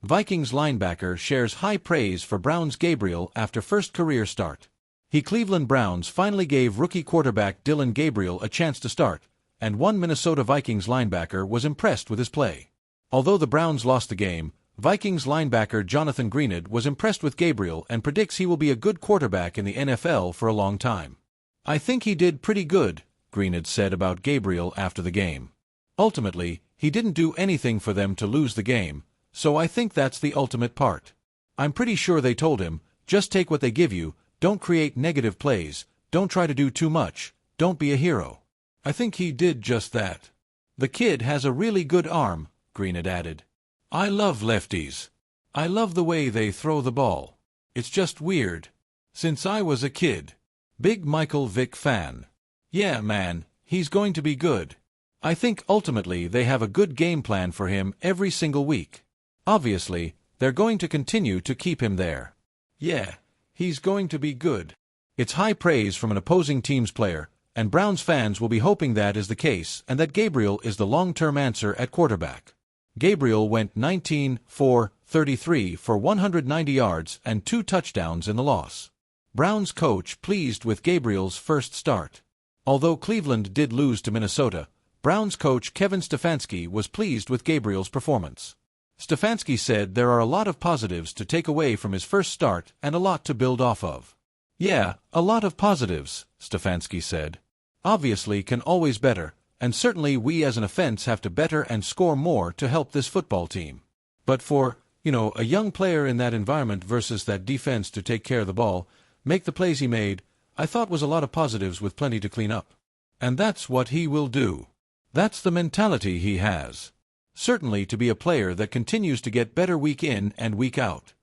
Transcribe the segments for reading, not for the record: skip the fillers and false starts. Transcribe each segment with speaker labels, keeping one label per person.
Speaker 1: Vikings linebacker shares high praise for Browns' Gabriel after first career start. Cleveland Browns finally gave rookie quarterback Dillon Gabriel a chance to start, and one Minnesota Vikings linebacker was impressed with his play. Although the Browns lost the game, Vikings linebacker Jonathan Greenid was impressed with Gabriel and predicts he will be a good quarterback in the NFL for a long time. "I think he did pretty good," Greenid said about Gabriel after the game. "Ultimately, he didn't do anything for them to lose the game, so I think that's the ultimate part. I'm pretty sure they told him, just take what they give you, don't create negative plays, don't try to do too much, don't be a hero." I think he did just that. "The kid has a really good arm," Greenid added. "I love lefties. I love the way they throw the ball. It's just weird. Since I was a kid. Big Michael Vick fan. Yeah man, he's going to be good. I think ultimately they have a good game plan for him every single week. Obviously, they're going to continue to keep him there. Yeah, he's going to be good." It's high praise from an opposing team's player, and Browns fans will be hoping that is the case and that Gabriel is the long-term answer at quarterback. Gabriel went 19-for-33 for 190 yards and 2 touchdowns in the loss. Browns coach pleased with Gabriel's first start. Although Cleveland did lose to Minnesota, Browns coach Kevin Stefanski was pleased with Gabriel's performance. Stefanski said there are a lot of positives to take away from his first start and a lot to build off of. "Yeah, a lot of positives," Stefanski said. "Obviously can always better, and certainly we as an offense have to better and score more to help this football team. But for, a young player in that environment versus that defense to take care of the ball, make the plays he made, I thought was a lot of positives with plenty to clean up. And that's what he will do. That's the mentality he has. Certainly to be a player that continues to get better week in and week out."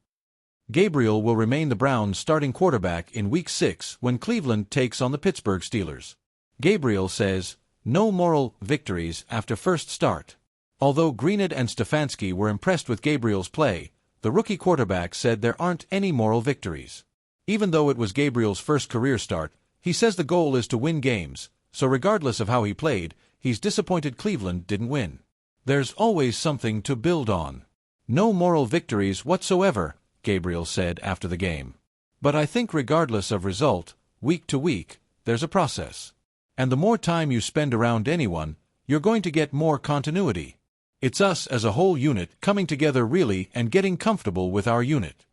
Speaker 1: Gabriel will remain the Browns' starting quarterback in Week 6 when Cleveland takes on the Pittsburgh Steelers. Gabriel says, "No moral victories after first start." Although Greenid and Stefanski were impressed with Gabriel's play, the rookie quarterback said there aren't any moral victories. Even though it was Gabriel's first career start, he says the goal is to win games, so regardless of how he played, he's disappointed Cleveland didn't win. "There's always something to build on. No moral victories whatsoever," Gabriel said after the game. "But I think regardless of result, week to week, there's a process. And the more time you spend around anyone, you're going to get more continuity. It's us as a whole unit coming together really and getting comfortable with our unit."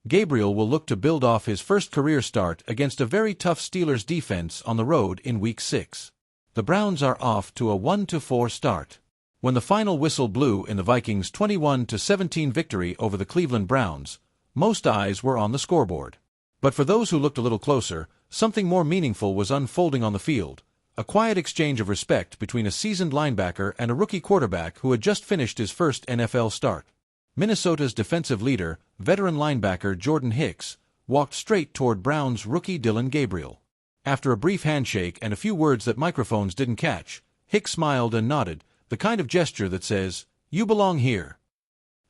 Speaker 1: Gabriel will look to build off his first career start against a very tough Steelers defense on the road in Week 6. The Browns are off to a 1-4 start. When the final whistle blew in the Vikings' 21-17 victory over the Cleveland Browns, most eyes were on the scoreboard. But for those who looked a little closer, something more meaningful was unfolding on the field, a quiet exchange of respect between a seasoned linebacker and a rookie quarterback who had just finished his first NFL start. Minnesota's defensive leader, veteran linebacker Jordan Hicks, walked straight toward Browns rookie Dillon Gabriel. After a brief handshake and a few words that microphones didn't catch, Hicks smiled and nodded, the kind of gesture that says, "You belong here."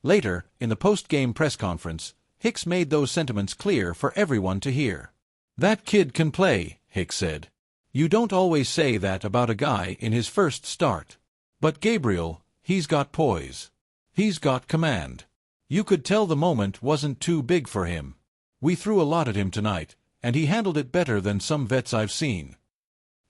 Speaker 1: Later, in the post-game press conference, Hicks made those sentiments clear for everyone to hear. "That kid can play," Hicks said. "You don't always say that about a guy in his first start. But Gabriel, he's got poise. He's got command. You could tell the moment wasn't too big for him. We threw a lot at him tonight, and he handled it better than some vets I've seen."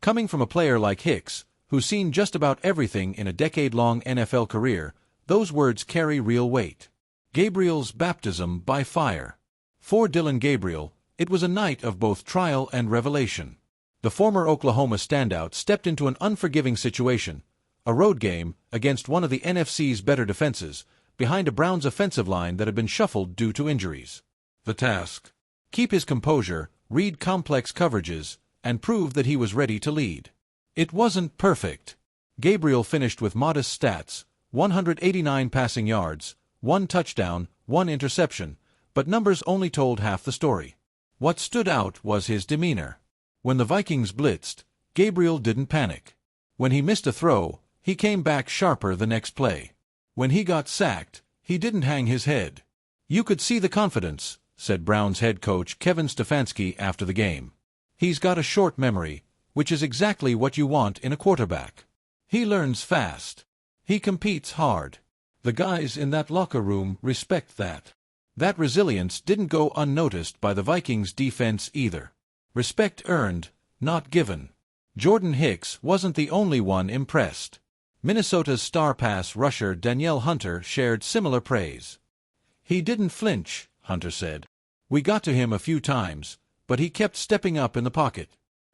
Speaker 1: Coming from a player like Hicks, who's seen just about everything in a decade-long NFL career, those words carry real weight. Gabriel's baptism by fire. For Dillon Gabriel, it was a night of both trial and revelation. The former Oklahoma standout stepped into an unforgiving situation, a road game against one of the NFC's better defenses, behind a Browns offensive line that had been shuffled due to injuries. The task: keep his composure, read complex coverages, and prove that he was ready to lead. It wasn't perfect. Gabriel finished with modest stats, 189 passing yards, 1 touchdown, 1 interception, but numbers only told half the story. What stood out was his demeanor. When the Vikings blitzed, Gabriel didn't panic. When he missed a throw, he came back sharper the next play. When he got sacked, he didn't hang his head. "You could see the confidence," said Browns head coach Kevin Stefanski after the game. "He's got a short memory, which is exactly what you want in a quarterback. He learns fast. He competes hard. The guys in that locker room respect that. That resilience didn't go unnoticed by the Vikings defense either. Respect earned, not given. Jordan Hicks wasn't the only one impressed. Minnesota's star pass rusher Danielle Hunter shared similar praise. "He didn't flinch," Hunter said. "We got to him a few times, but he kept stepping up in the pocket.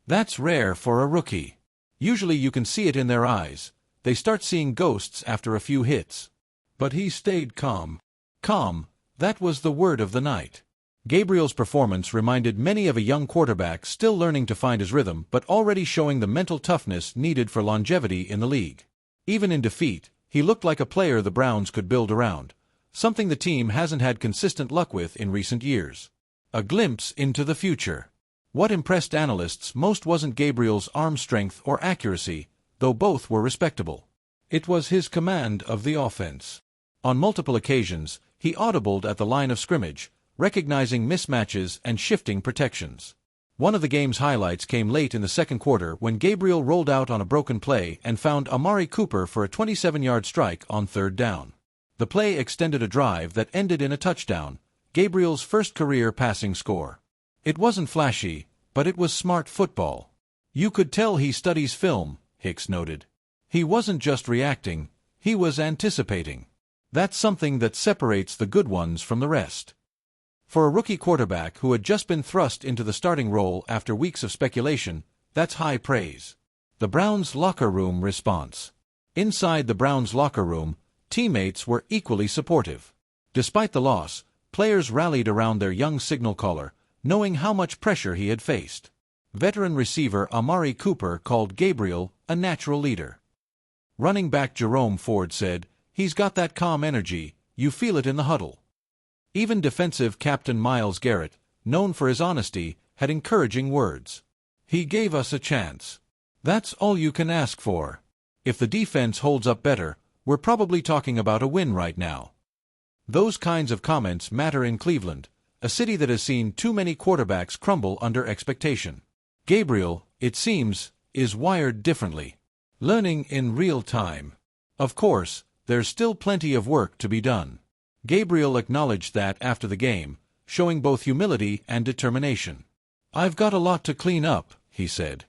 Speaker 1: That's rare for a rookie. Usually you can see it in their eyes. They start seeing ghosts after a few hits. But he stayed calm." Calm, that was the word of the night. Gabriel's performance reminded many of a young quarterback still learning to find his rhythm but already showing the mental toughness needed for longevity in the league. Even in defeat, he looked like a player the Browns could build around, something the team hasn't had consistent luck with in recent years. A glimpse into the future. What impressed analysts most wasn't Gabriel's arm strength or accuracy, though both were respectable. It was his command of the offense. On multiple occasions, he audibled at the line of scrimmage, recognizing mismatches and shifting protections. One of the game's highlights came late in the second quarter when Gabriel rolled out on a broken play and found Amari Cooper for a 27-yard strike on third down. The play extended a drive that ended in a touchdown, Gabriel's first career passing score. It wasn't flashy, but it was smart football. "You could tell he studies film," Hicks noted. "He wasn't just reacting, he was anticipating. That's something that separates the good ones from the rest." For a rookie quarterback who had just been thrust into the starting role after weeks of speculation, that's high praise. The Browns' locker room response. Inside the Browns' locker room, teammates were equally supportive. Despite the loss, players rallied around their young signal caller, knowing how much pressure he had faced. Veteran receiver Amari Cooper called Gabriel a natural leader. Running back Jerome Ford said, "He's got that calm energy, you feel it in the huddle." Even defensive captain Myles Garrett, known for his honesty, had encouraging words. "He gave us a chance. That's all you can ask for. If the defense holds up better, we're probably talking about a win right now." Those kinds of comments matter in Cleveland, a city that has seen too many quarterbacks crumble under expectation. Gabriel, it seems, is wired differently. Learning in real time. Of course, there's still plenty of work to be done. Gabriel acknowledged that after the game, showing both humility and determination. "I've got a lot to clean up," he said.